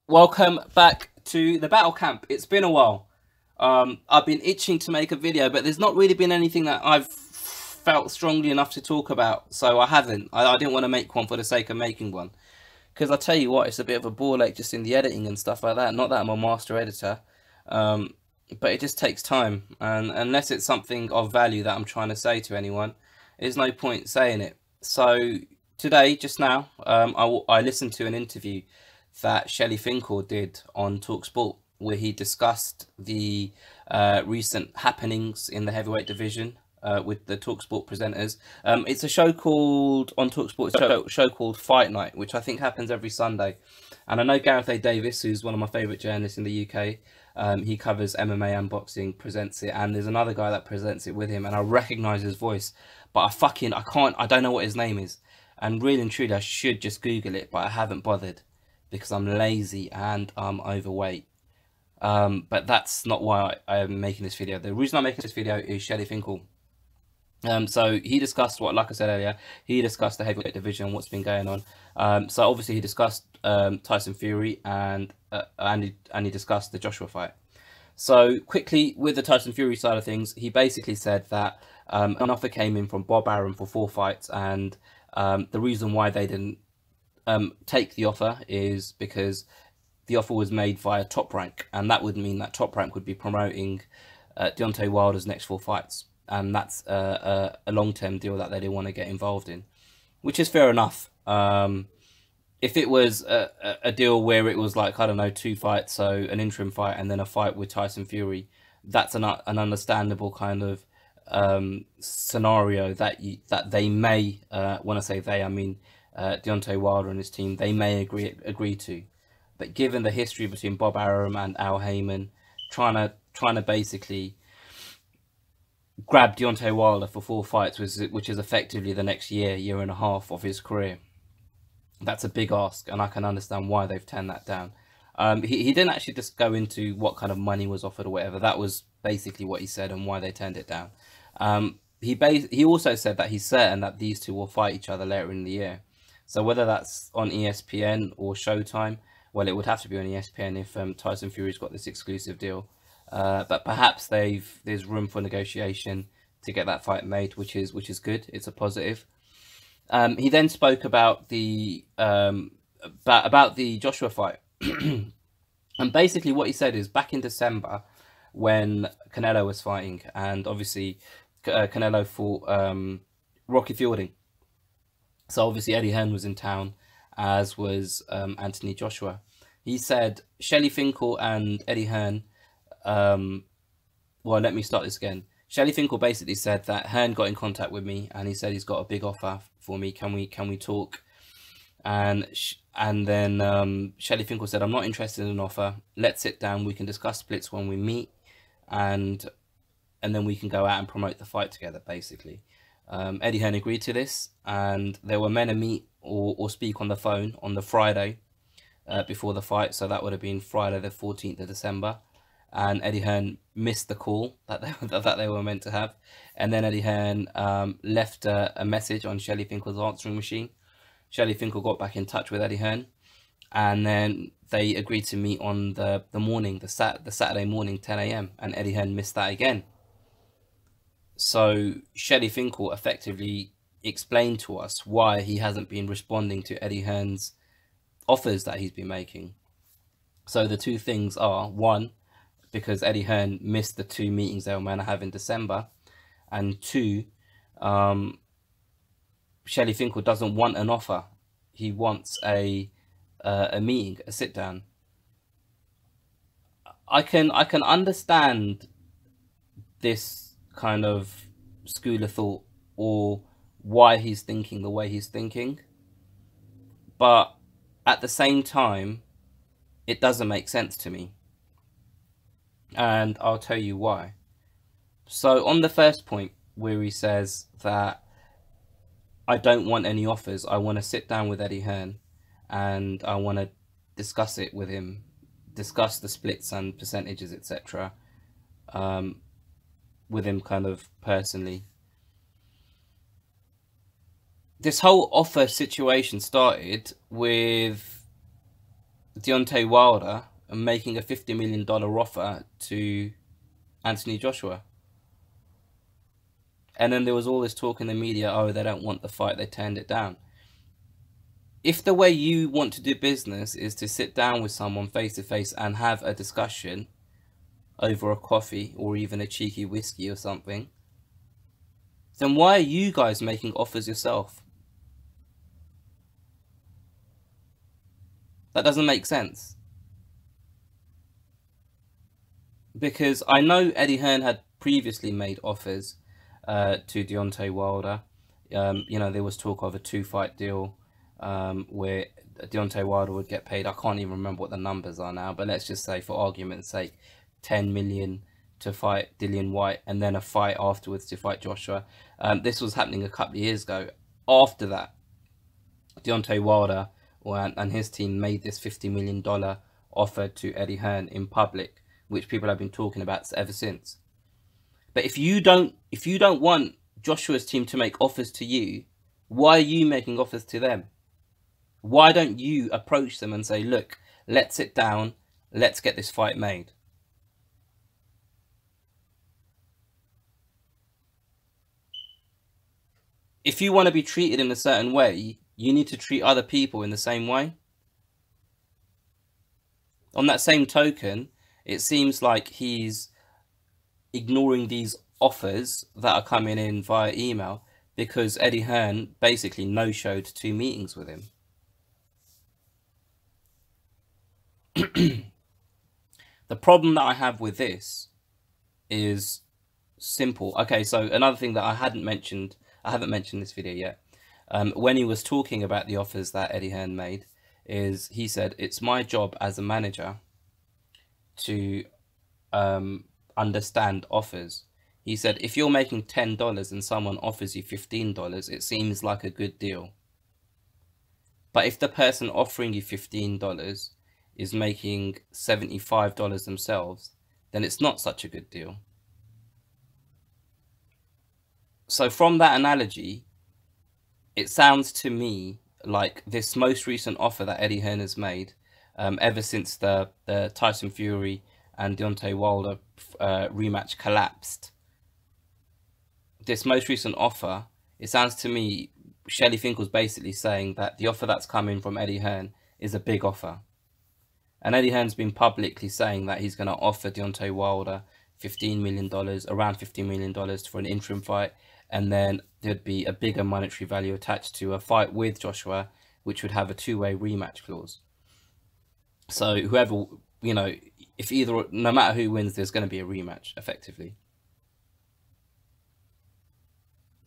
Welcome back to the battle camp. It's been a while. I've been itching to make a video, but there's not really been anything that I've felt strongly enough to talk about, so I haven't. I didn't want to make one for the sake of making one, because I tell you what, it's a bit of a ball ache just in the editing and stuff like that. Not that I'm a master editor, but it just takes time, and unless it's something of value that I'm trying to say to anyone, there's no point saying it. So today, just now, I listened to an interview that Shelly Finkel did on TalkSport, where he discussed the recent happenings in the heavyweight division with the TalkSport presenters. It's a show called, on TalkSport, it's a show called Fight Night, which I think happens every Sunday. And I know Gareth A. Davis, who's one of my favourite journalists in the UK, he covers MMA and boxing, presents it, and there's another guy that presents it with him, and I recognise his voice, but I don't know what his name is. And really and truly, I should just Google it, but I haven't bothered, because I'm lazy and I'm overweight. But that's not why I am making this video. The reason I'm making this video is Shelly Finkel. So he discussed like I said earlier, he discussed the heavyweight division, what's been going on. So obviously he discussed Tyson Fury and he discussed the Joshua fight. So quickly, with the Tyson Fury side of things, he basically said that an offer came in from Bob Arum for 4 fights, and the reason why they didn't take the offer is because the offer was made via Top Rank, and that would mean that Top Rank would be promoting Deontay Wilder's next 4 fights, and that's a long-term deal that they didn't want to get involved in, which is fair enough. If it was a deal where it was like, I don't know, 2 fights, so an interim fight and then a fight with Tyson Fury, that's an understandable kind of scenario that they may, when I say they, I mean Deontay Wilder and his team, they may agree to. But given the history between Bob Arum and Al Heyman, trying to basically grab Deontay Wilder for 4 fights, which is effectively the next year and a half of his career, that's a big ask, and I can understand why they've turned that down. He didn't actually just go into what kind of money was offered or whatever. That was basically what he said and why they turned it down. He also said that he's certain that these two will fight each other later in the year. So whether that's on ESPN or Showtime, well, it would have to be on ESPN if Tyson Fury's got this exclusive deal. But perhaps there's room for negotiation to get that fight made, which is good. It's a positive. He then spoke about the Joshua fight, and basically what he said is, back in December when Canelo was fighting, and obviously Canelo fought Rocky Fielding. So obviously Eddie Hearn was in town, as was Anthony Joshua. He said Shelly Finkel and Eddie Hearn, well, let me start this again. Shelly Finkel basically said that Hearn got in contact with me and he said he's got a big offer for me. Can we talk? And then Shelly Finkel said, I'm not interested in an offer. Let's sit down. We can discuss splits when we meet, and then we can go out and promote the fight together, basically. Eddie Hearn agreed to this, and they were meant to meet or speak on the phone on the Friday before the fight. So that would have been Friday the 14th of December. And Eddie Hearn missed the call that they were meant to have. And then Eddie Hearn left a message on Shelly Finkel's answering machine. Shelly Finkel got back in touch with Eddie Hearn, and then they agreed to meet on the Saturday morning, 10 AM, and Eddie Hearn missed that again. So Shelly Finkel effectively explained to us why he hasn't been responding to Eddie Hearn's offers that he's been making. So the two things are, one, because Eddie Hearn missed the 2 meetings they were meant to have in December, and 2, Shelly Finkel doesn't want an offer. He wants a meeting, a sit down. I can understand this kind of school of thought, or why he's thinking the way he's thinking, but at the same time, it doesn't make sense to me, and I'll tell you why. So on the first point, where he says that I don't want any offers, I want to sit down with Eddie Hearn and I want to discuss it with him, discuss the splits and percentages, etc. With him kind of personally. This whole offer situation started with Deontay Wilder and making a $50 million offer to Anthony Joshua. And then there was all this talk in the media, oh, they don't want the fight, they turned it down. If the way you want to do business is to sit down with someone face to face and have a discussion over a coffee or even a cheeky whiskey or something, then why are you guys making offers yourself? That doesn't make sense. Because I know Eddie Hearn had previously made offers to Deontay Wilder. You know, there was talk of a 2-fight deal where Deontay Wilder would get paid. I can't even remember what the numbers are now, but let's just say, for argument's sake, 10 million to fight Dillian Whyte and then a fight afterwards to fight Joshua. This was happening a couple of years ago. After that, Deontay Wilder and his team made this $50 million offer to Eddie Hearn in public, which people have been talking about ever since. But if you don't want Joshua's team to make offers to you, why are you making offers to them? Why don't you approach them and say, look, let's sit down, let's get this fight made? If you want to be treated in a certain way, you need to treat other people in the same way. On that same token, it seems like he's ignoring these offers that are coming in via email because Eddie Hearn basically no-showed 2 meetings with him. The problem that I have with this is simple. Okay, so another thing that I haven't mentioned this video yet. When he was talking about the offers that Eddie Hearn made, is he said, it's my job as a manager to understand offers. He said, if you're making $10 and someone offers you $15, it seems like a good deal. But if the person offering you $15 is making $75 themselves, then it's not such a good deal. So from that analogy, it sounds to me like this most recent offer that Eddie Hearn has made, ever since the Tyson Fury and Deontay Wilder rematch collapsed, this most recent offer, it sounds to me, Shelly Finkel's basically saying that the offer that's coming from Eddie Hearn is a big offer. And Eddie Hearn's been publicly saying that he's going to offer Deontay Wilder $15 million, around $15 million for an interim fight. And then there'd be a bigger monetary value attached to a fight with Joshua, which would have a 2-way rematch clause. So whoever, you know, if either, no matter who wins, there's going to be a rematch, effectively.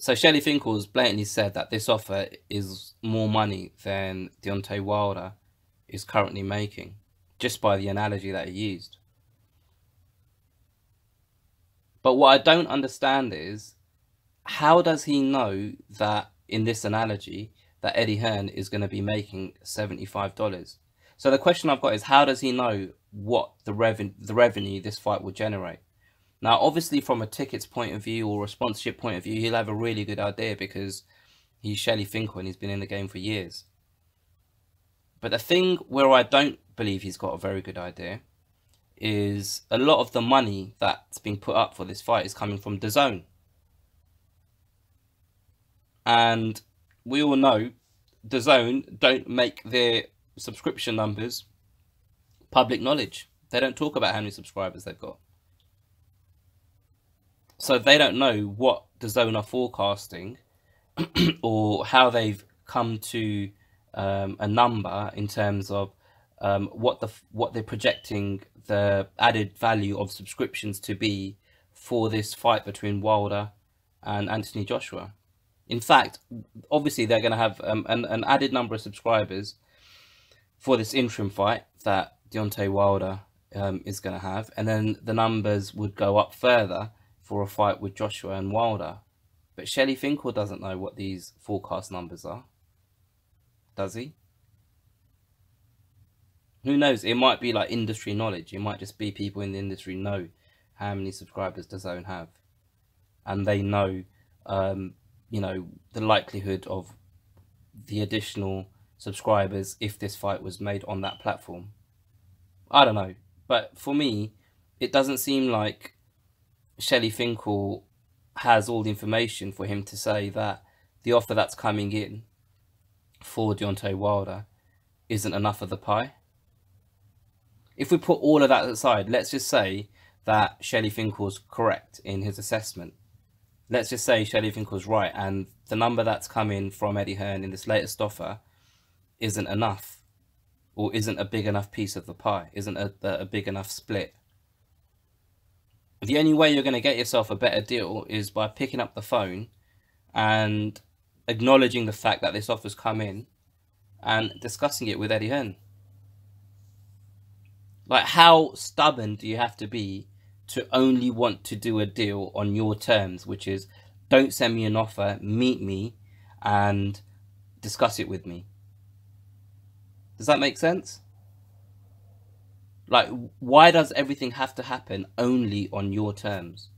So Shelly Finkel's blatantly said that this offer is more money than Deontay Wilder is currently making, just by the analogy that he used. But what I don't understand is, how does he know that in this analogy that Eddie Hearn is going to be making $75? So the question I've got is, how does he know what the revenue this fight will generate? Now, obviously, from a tickets point of view or a sponsorship point of view, he'll have a really good idea because he's Shelly Finkel and he's been in the game for years. But the thing where I don't believe he's got a very good idea is a lot of the money that's being put up for this fight is coming from DAZN. And we all know DAZN don't make their subscription numbers public knowledge. They don't talk about how many subscribers they've got. So they don't know what DAZN are forecasting or how they've come to a number in terms of what they're projecting the added value of subscriptions to be for this fight between Wilder and Anthony Joshua. In fact, obviously they're going to have an added number of subscribers for this interim fight that Deontay Wilder is going to have, and then the numbers would go up further for a fight with Joshua and Wilder. But Shelly Finkel doesn't know what these forecast numbers are, does he? Who knows? It might be like industry knowledge. It might just be people in the industry know how many subscribers DAZN have, and they know, you know, the likelihood of the additional subscribers if this fight was made on that platform. I don't know. But for me, it doesn't seem like Shelly Finkel has all the information for him to say that the offer that's coming in for Deontay Wilder isn't enough of the pie. If we put all of that aside, let's just say that Shelly Finkel's correct in his assessment. Let's just say Shelly Finkel's right, and the number that's coming from Eddie Hearn in this latest offer isn't enough, or isn't a big enough piece of the pie, isn't a big enough split. The only way you're going to get yourself a better deal is by picking up the phone and acknowledging the fact that this offer's come in and discussing it with Eddie Hearn. Like, how stubborn do you have to be to only want to do a deal on your terms, which is, don't send me an offer, meet me and discuss it with me? Does that make sense? Like, why does everything have to happen only on your terms?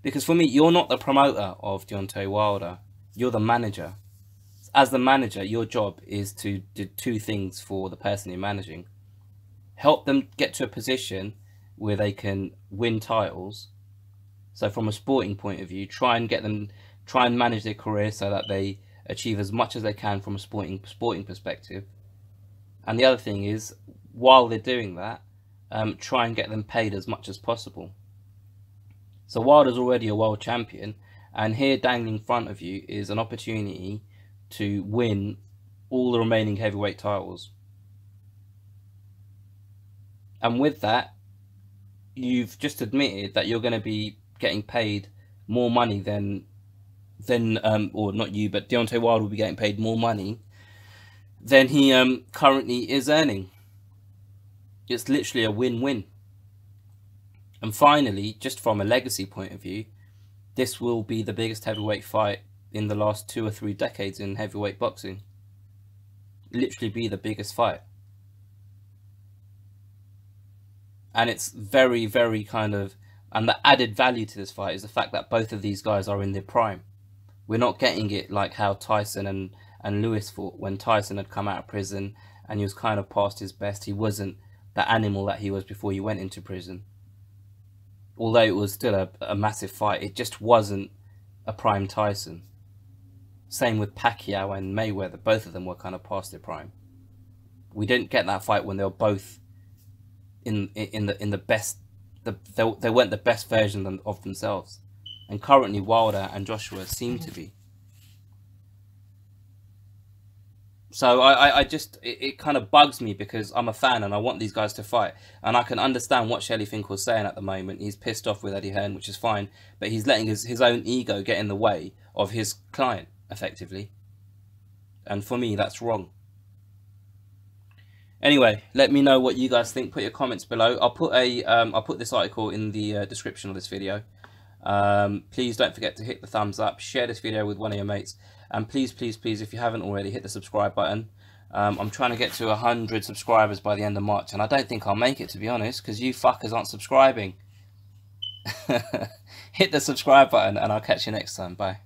Because for me, you're not the promoter of Deontay Wilder. You're the manager. As the manager, your job is to do two things for the person you're managing. Help them get to a position where they can win titles. So from a sporting point of view, try and manage their career so that they achieve as much as they can from a sporting perspective. And the other thing is, while they're doing that, try and get them paid as much as possible. So Wilder's already a world champion, and here dangling in front of you is an opportunity to win all the remaining heavyweight titles. And with that, you've just admitted that you're going to be getting paid more money than or not you, but Deontay Wilder will be getting paid more money than he currently is earning. It's literally a win-win. And finally, just from a legacy point of view, this will be the biggest heavyweight fight in the last 2 or 3 decades in heavyweight boxing. Literally be the biggest fight. And it's very, very kind of, and the added value to this fight is the fact that both of these guys are in their prime. We're not getting it like how Tyson and Lewis fought, when Tyson had come out of prison and he was kind of past his best. He wasn't the animal that he was before he went into prison. Although it was still a massive fight, it just wasn't a prime Tyson. Same with Pacquiao and Mayweather. Both of them were kind of past their prime. We didn't get that fight when they were both in the best. They weren't the best version of themselves. And currently Wilder and Joshua seem to be. So I just, it kind of bugs me because I'm a fan and I want these guys to fight. And I can understand what Shelly Finkel's saying at the moment. He's pissed off with Eddie Hearn, which is fine. But he's letting his own ego get in the way of his client, effectively. And for me, that's wrong. Anyway, let me know what you guys think. Put your comments below. I'll put this article in the description of this video. Please don't forget to hit the thumbs up, share this video with one of your mates, and please, if you haven't already, hit the subscribe button. I'm trying to get to 100 subscribers by the end of March, and I don't think I'll make it, to be honest, because you fuckers aren't subscribing. Hit the subscribe button, and I'll catch you next time. Bye.